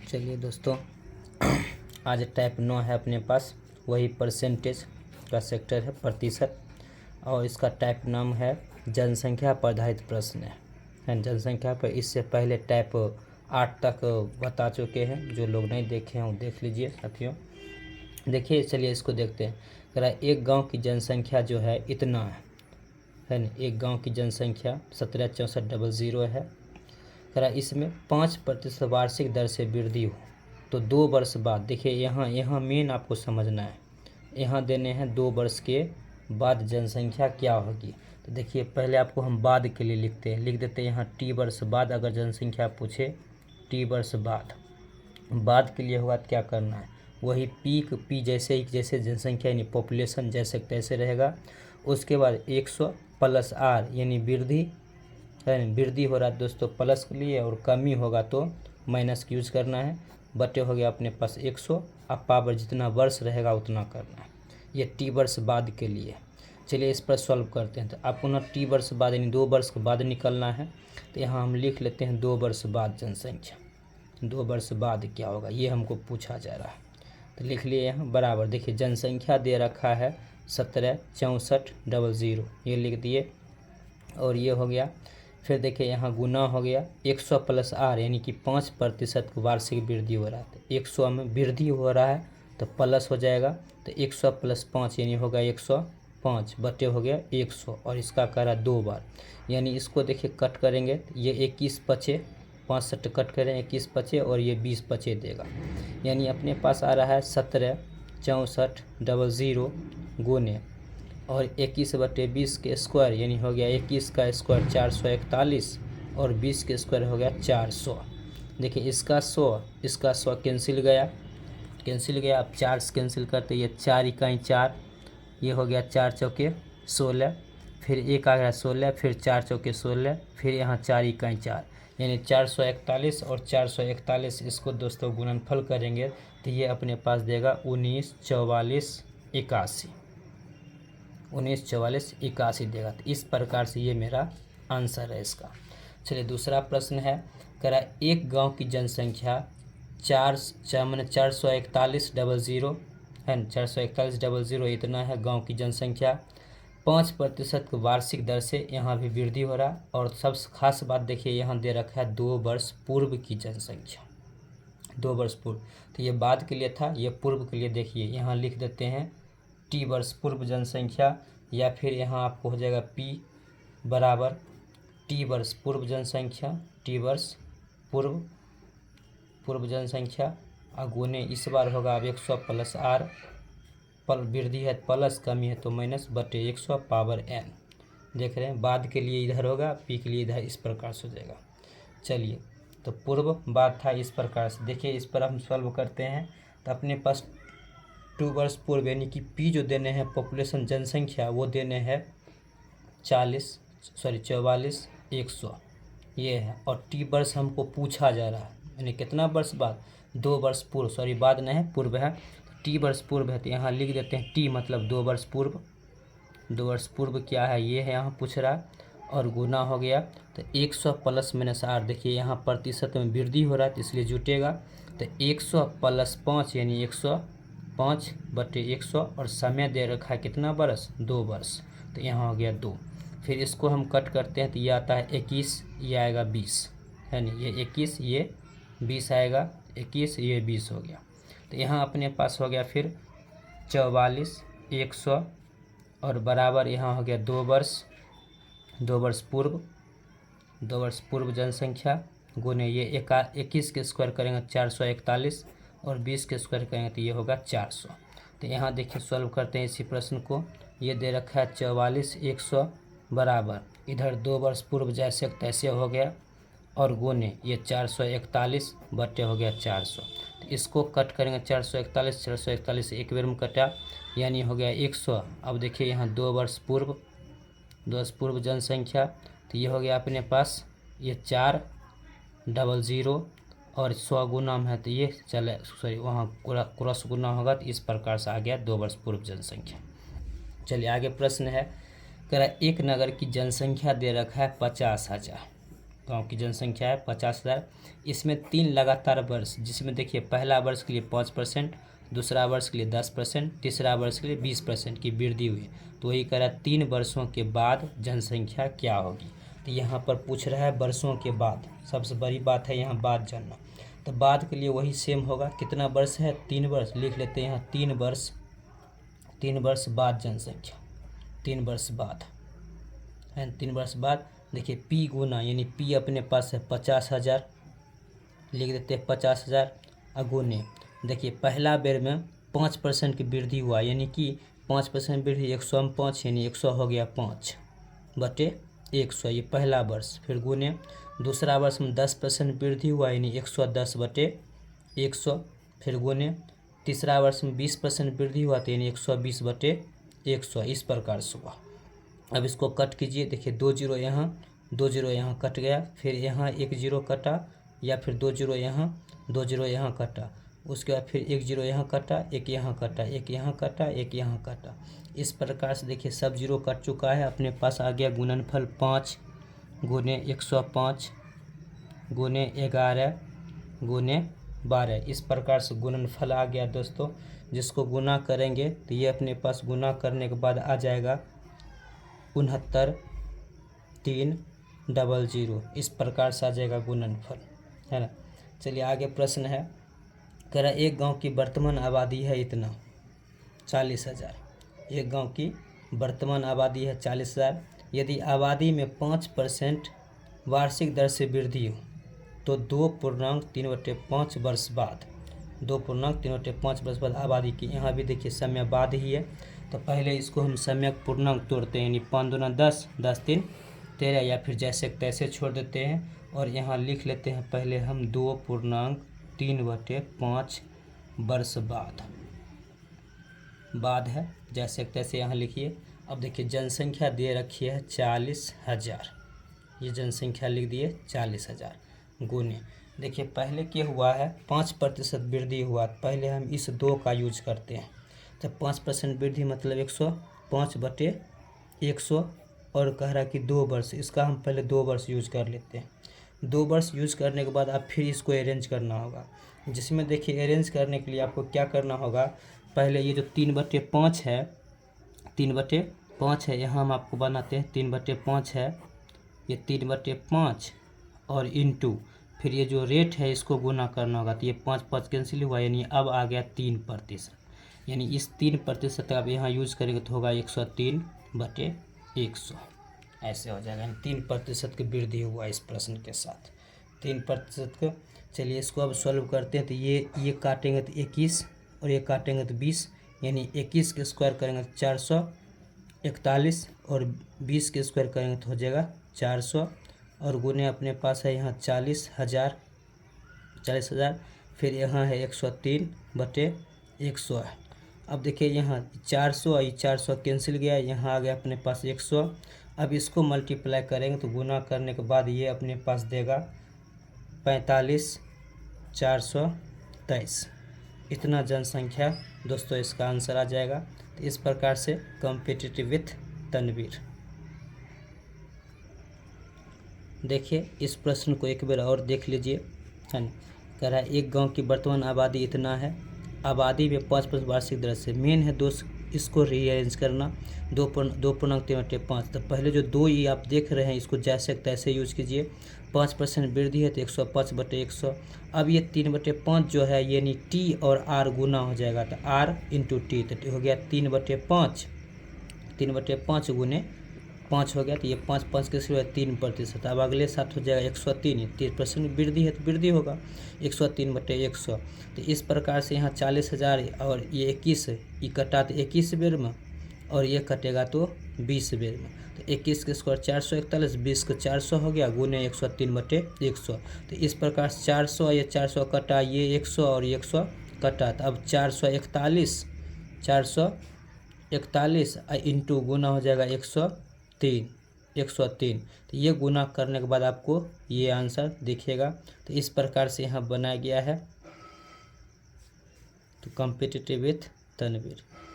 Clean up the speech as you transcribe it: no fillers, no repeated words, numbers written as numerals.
चलिए दोस्तों, आज टाइप 9 है अपने पास। वही परसेंटेज का सेक्टर है, प्रतिशत। और इसका टाइप नाम है जनसंख्या पर आधारित प्रश्न है जनसंख्या पर। इससे पहले टाइप 8 तक बता चुके हैं। जो लोग नहीं देखे हैं वो देख लीजिए साथियों। देखिए, चलिए इसको देखते हैं। कह रहा है एक गाँव की जनसंख्या जो है इतना है ना। एक गाँव की जनसंख्या 176400 है। कह रहा इसमें 5% वार्षिक दर से वृद्धि हो तो 2 वर्ष बाद। देखिए यहाँ मेन आपको समझना है। यहाँ देने हैं 2 वर्ष के बाद जनसंख्या क्या होगी। तो देखिए, पहले आपको हम बाद के लिए लिख देते हैं यहाँ टी वर्ष बाद। अगर जनसंख्या पूछे टी वर्ष बाद के लिए होगा तो क्या करना है, वही पी जैसे जनसंख्या यानी पॉपुलेशन जैसे तैसे रहेगा। उसके बाद 100 प्लस आर यानी वृद्धि है ना। वृद्धि हो रहा है दोस्तों प्लस के लिए, और कमी होगा तो माइनस का यूज करना है। बटे हो गया अपने पास 100। अब पावर जितना वर्ष रहेगा उतना करना है। ये टी वर्ष बाद के लिए। चलिए इस पर सॉल्व करते हैं। तो आप पुनः टी वर्ष बाद यानी 2 वर्ष के बाद निकलना है। तो यहाँ हम लिख लेते हैं 2 वर्ष बाद जनसंख्या। 2 वर्ष बाद क्या होगा ये हमको पूछा जा रहा है। तो लिख लिए यहाँ बराबर। देखिए जनसंख्या दे रखा है 176400, ये लिख दिए। और ये हो गया। फिर देखिए यहाँ गुना हो गया 100 प्लस आर यानी कि 5% वार्षिक वृद्धि हो रहा है। 100 में वृद्धि हो रहा है तो प्लस हो जाएगा। तो 100 प्लस 5 यानी होगा 105 बटे हो गया 100। और इसका कह रहा 2 बार, यानी इसको देखिए कट करेंगे तो ये 21 बचे, 5 से कट करें 21 बचे और ये 20 बचे देगा। यानी अपने पास आ रहा है 176400 गुने और 21/20 के स्क्वायर यानी हो गया 21 का स्क्वायर 441 और 20 के स्क्वायर हो गया 400। देखिए इसका 100 कैंसिल गया। अब 4 से कैंसिल करते ये 4 इकाई 4, ये हो गया 4 चौके 16, फिर एक आ गया 16, फिर 4 चौके 16, फिर यहाँ 4 इकाई 4 यानी 441 और 441। इसको दोस्तों गुणनफल करेंगे तो ये अपने पास देगा 194481 देगा। तो इस प्रकार से ये मेरा आंसर है इसका। चलिए दूसरा प्रश्न है। कह रहा एक गांव की जनसंख्या 441,000 है ना। 441,000 इतना है गांव की जनसंख्या। 5% वार्षिक दर से यहाँ भी वृद्धि हो रहा है। और सबसे खास बात देखिए यहाँ दे रखा है 2 वर्ष पूर्व की जनसंख्या। 2 वर्ष पूर्व, तो ये बाद के लिए था, ये पूर्व के लिए। देखिए यहाँ लिख देते हैं टी वर्ष पूर्व जनसंख्या, या फिर यहाँ आपको हो जाएगा पी बराबर टी वर्ष पूर्व जनसंख्या। टी वर्ष पूर्व जनसंख्या गुने इस बार होगा अब 100 प्लस आर, पर वृद्धि है प्लस, कमी है तो माइनस, बटे 100 पावर एन। देख रहे हैं बाद के लिए इधर होगा, पी के लिए इधर, इस प्रकार से हो जाएगा। चलिए तो पूर्व बाद था इस प्रकार से। देखिए इस पर हम सॉल्व करते हैं तो अपने पास 2 वर्ष पूर्व यानी कि पी जो देने हैं पॉपुलेशन जनसंख्या वो देने हैं 44,100 ये है। और टी वर्ष हमको पूछा जा रहा है यानी कितना वर्ष बाद, 2 वर्ष पूर्व, बाद नहीं है पूर्व है। टी वर्ष पूर्व है तो यहाँ लिख देते हैं टी मतलब 2 वर्ष पूर्व। 2 वर्ष पूर्व क्या है ये है यहाँ पूछ रहा है। और गुना हो गया तो 100 प्लस माइनस आर। देखिए यहाँ प्रतिशत में वृद्धि हो रहा है तो इसलिए जुटेगा। तो 100 प्लस 5 यानी 105 बटे 100 और समय दे रखा है कितना वर्ष, 2 वर्ष। तो यहाँ हो गया 2। फिर इसको हम कट करते हैं तो ये आता है 21, ये आएगा 20 है ना। ये 21 ये 20 आएगा, 21 ये 20 हो गया। तो यहाँ अपने पास हो गया फिर 44,100 और बराबर यहाँ हो गया 2 वर्ष पूर्व जनसंख्या गुने ये 21 के स्क्वायर करेंगे 441 और 20 के स्क्वायर करेंगे तो ये होगा 400। तो यहाँ देखिए सॉल्व करते हैं इसी प्रश्न को। ये दे रखा है 44,100 बराबर इधर 2 वर्ष पूर्व जैसे तैसे हो गया और गुने ये 441 बटे हो गया 400। तो इसको कट करेंगे 441 एक बार में कटा यानी हो गया 100। अब देखिए यहाँ 2 वर्ष पूर्व जनसंख्या तो ये हो गया अपने पास ये 400 और 100 गुना में है तो ये वहाँ क्रॉस गुना होगा तो इस प्रकार से आ गया 2 वर्ष पूर्व जनसंख्या। चलिए आगे प्रश्न है। कह रहा एक नगर की जनसंख्या दे रखा है 50,000 गांव की जनसंख्या है 50,000। इसमें 3 लगातार वर्ष, जिसमें देखिए पहला वर्ष के लिए 5%, दूसरा वर्ष के लिए 10%, तीसरा वर्ष के लिए 20% की वृद्धि हुई। तो वही कह रहा है 3 वर्षों के बाद जनसंख्या क्या होगी। तो यहाँ पर पूछ रहा है वर्षों के बाद, सबसे बड़ी बात है यहाँ बाद जानना। तो बाद के लिए वही सेम होगा, कितना वर्ष है 3 वर्ष, लिख लेते हैं यहाँ 3 वर्ष, 3 वर्ष बाद जनसंख्या, 3 वर्ष बाद है, 3 वर्ष बाद। देखिए पी गुना, यानी पी अपने पास है 50,000, लिख देते हैं 50,000 अगुने। देखिए पहला बेर में 5% की वृद्धि हुआ, यानी कि 5% वृद्धि 100 में 5, यानी 100 हो गया 5/100, ये पहला वर्ष। फिर गुने दूसरा वर्ष में 10% वृद्धि हुआ, यानी 110/100, फिर गुने तीसरा वर्ष में 20% वृद्धि हुआ, तो यानी 120/100, इस प्रकार से हुआ। अब इसको कट कीजिए, देखिए 2 जीरो यहाँ, 2 जीरो यहाँ कट गया, फिर यहाँ 1 जीरो कटा, या फिर 2 जीरो यहाँ, 2 जीरो यहाँ कटा, उसके बाद फिर 1 जीरो यहाँ कटा, 1 यहाँ कटा, 1 यहाँ कटा, 1 यहाँ कटा। इस प्रकार से देखिए सब जीरो कट चुका है, अपने पास आ गया गुणनफल 5 गुने 105 गुने 11 गुने 12। इस प्रकार से गुणनफल आ गया दोस्तों, जिसको गुना करेंगे तो ये अपने पास गुना करने के बाद आ जाएगा 69,300। इस प्रकार से आ जाएगा गुणनफल, है ना। चलिए आगे प्रश्न है, कह रहा एक गांव की वर्तमान आबादी है इतना 40,000। एक गांव की वर्तमान आबादी है 40,000। यदि आबादी में 5% वार्षिक दर से वृद्धि हो तो 2.3/5 वर्ष बाद, 2.3/5 वर्ष बाद आबादी की, यहाँ भी देखिए समय बाद ही है, तो पहले इसको हम सम्यक पूर्णांक तोड़ते हैं, यानी 5 दूना 10, 10 3 13, या फिर जैसे तैसे छोड़ देते हैं। और यहाँ लिख लेते हैं पहले हम 2.3/5 वर्ष बाद है, जैसे तैसे यहाँ लिखिए। अब देखिए जनसंख्या दे रखी है 40,000, ये जनसंख्या लिख दिए 40,000 गुने। देखिए पहले क्या हुआ है, 5% वृद्धि हुआ, पहले हम इस 2 का यूज करते हैं। तो 5% वृद्धि मतलब 105/100, और कह रहा है कि 2 वर्ष, इसका हम पहले 2 वर्ष यूज कर लेते हैं। 2 वर्ष यूज करने के बाद आप फिर इसको अरेंज करना होगा, जिसमें देखिए अरेंज करने के लिए आपको क्या करना होगा, पहले ये जो 3/5 है, 3/5 है, यहाँ हम आपको बनाते हैं 3/5 है, ये 3/5 और इंटू, फिर ये जो रेट है इसको गुना करना होगा, तो ये 5 कैंसिल हुआ, यानी अब आ गया 3%, यानी इस 3% आप यहाँ यूज करेंगे तो होगा 103/100, ऐसे हो जाएगा। यानी 3% की वृद्धि हुआ इस प्रश्न के साथ, 3% का। चलिए इसको अब सॉल्व करते हैं, तो ये काटेंगे तो 21 और ये काटेंगे तो 20, यानी 21 के स्क्वायर करेंगे तो 441, और 20 के स्क्वायर करेंगे तो हो जाएगा 400, और गुने अपने पास है यहाँ 40,000, फिर यहाँ है 103/100 है। अब देखिए यहाँ 400 और 400 कैंसिल गया, यहाँ आ गया अपने पास 100। अब इसको मल्टीप्लाई करेंगे तो गुना करने के बाद ये अपने पास देगा 45,423। इतना जनसंख्या दोस्तों इसका आंसर आ जाएगा। तो इस प्रकार से कॉम्पिटिटिव विथ तनवीर। देखिए इस प्रश्न को एक बार और देख लीजिए, है ना। कह रहा है एक गांव की वर्तमान आबादी इतना है, आबादी में 5% वार्षिक दर से, मेन है दोस्त इसको रीअरेंज करना, 2.3/5। तो पहले जो 2 ये आप देख रहे हैं इसको जैसे तैसे यूज कीजिए, 5% वृद्धि है तो 105/100। अब ये 3/5 जो है यानी टी और आर गुना हो जाएगा, तो आर इंटू टी, तो हो गया 3/5, 3/5 गुने 5 हो गया, तो ये 5 के सिवा 3%। अब अगले साथ हो जाएगा 103, 3% वृद्धि है तो वृद्धि होगा 103/100। तो इस प्रकार से यहाँ 40,000 और ये 21 ये कटा तो 21 बेर में, और ये कटेगा तो 20 बेर में। तो 21 के स्क्वायर 441, 20 का 400 हो गया गुने 103/100। तो इस प्रकार से 400 ये 400 कटा, ये 100 और ये 100 कटा, तो अब 441 इंटू गुना हो जाएगा 103। तो ये गुना करने के बाद आपको ये आंसर दिखेगा। तो इस प्रकार से यहाँ बनाया गया है। तो कॉम्पिटिटिव विथ तनवीर।